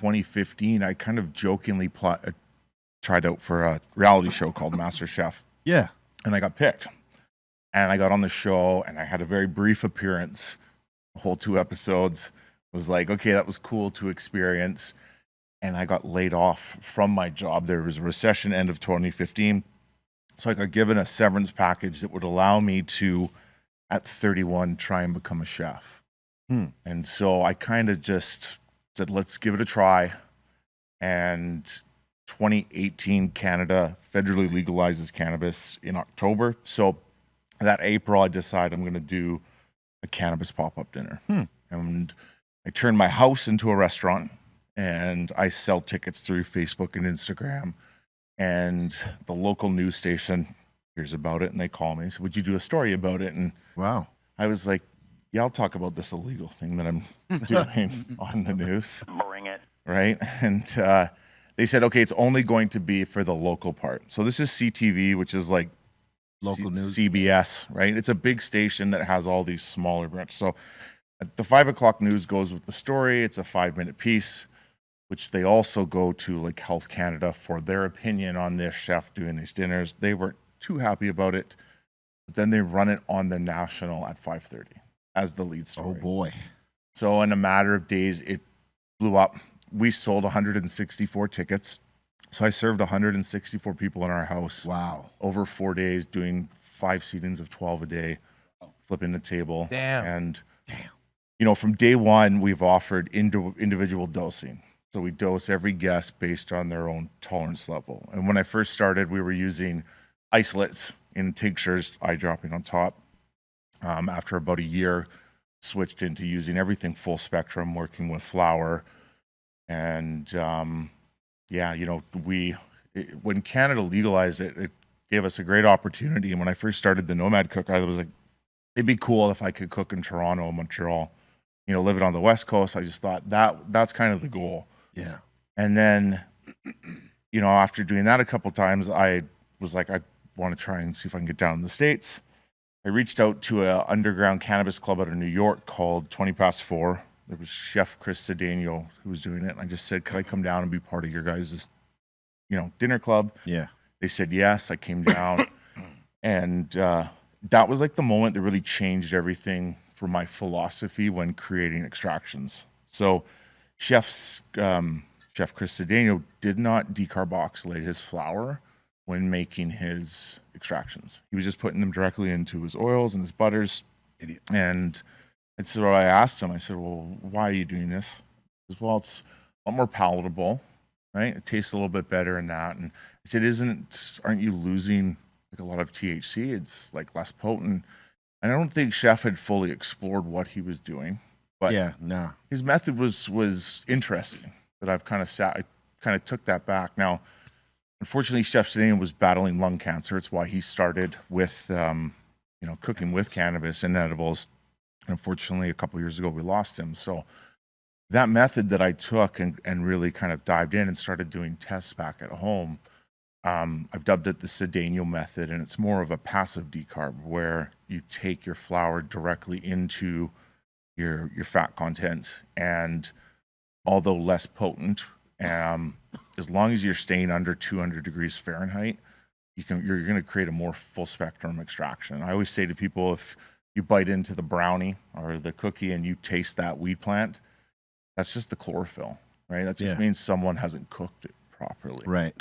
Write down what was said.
2015, I kind of jokingly tried out for a reality show called Master Chef. Yeah. And I got picked. And I got on the show and I had a very brief appearance, the whole 2 episodes. Was like, okay, that was cool to experience. And I got laid off from my job. There was a recession end of 2015. So I got given a severance package that would allow me to, at 31, try and become a chef. And so I kind of just said, let's give it a try. And 2018, Canada federally legalizes cannabis in October. So that April, I decided I'm going to do a cannabis pop-up dinner. And I turned my house into a restaurant, and I sell tickets through Facebook and Instagram. And the local news station hears about it, and they call me and say, would you do a story about it? And wow. I was like, yeah, I'll talk about this illegal thing that I'm doing on the news. Bring it. Right? And they said, okay, it's only going to be for the local part. So this is CTV, which is like local news, CBS, right? It's a big station that has all these smaller branches. So the 5 o'clock news goes with the story. It's a 5-minute piece, which they also go to like Health Canada for their opinion on this chef doing these dinners. They weren't too happy about it, but then they run it on the national at 5:30 as the lead story. Oh boy. So in a matter of days, it blew up. We sold 164 tickets. So I served 164 people in our house. Wow. Over 4 days, doing 5 seatings of 12 a day, flipping the table. Damn. And, you know, from day one, we've offered individual dosing. So we dose every guest based on their own tolerance level. And when I first started, we were using isolates in tinctures, eye dropping on top. After about a year, switched into using everything full spectrum, working with flower. And yeah, you know, when Canada legalized it, it gave us a great opportunity. And when I first started the Nomad Cook, I was like, it'd be cool if I could cook in Toronto, Montreal, you know, living on the West Coast. I just thought that's kind of the goal. Yeah. And then, you know, after doing that a couple times, I was like, I want to try and see if I can get down in the States. I reached out to an underground cannabis club out of New York called 20 Past 4. There was Chef Chris Cedeno who was doing it. And I just said, could I come down and be part of your guys' you know, dinner club? Yeah. They said yes. I came down. And that was like the moment that really changed everything for my philosophy when creating extractions. So Chef Chris Cedeno did not decarboxylate his flour when making his extractions. He was just putting them directly into his oils and his butters. Idiot. And so I asked him, I said, well, why are you doing this? He says, well, it's a lot more palatable, right? It tastes a little bit better in that. And I said, aren't you losing like a lot of THC? It's like less potent. And I don't think Chef had fully explored what he was doing. But yeah, no. His method was interesting. That I kind of took that back. Now, unfortunately, Chef Cedeno was battling lung cancer. It's why he started with, you know, cooking with cannabis and edibles. Unfortunately, a couple of years ago, we lost him. So that method that I took and really kind of dived in and started doing tests back at home, I've dubbed it the Cedeno method, and it's more of a passive decarb where you take your flour directly into your fat content, and although less potent, as long as you're staying under 200 degrees Fahrenheit, you're going to create a more full spectrum extraction. I always say to people, if you bite into the brownie or the cookie and you taste that weed plant, that's just the chlorophyll, right? That just means someone hasn't cooked it properly. Right.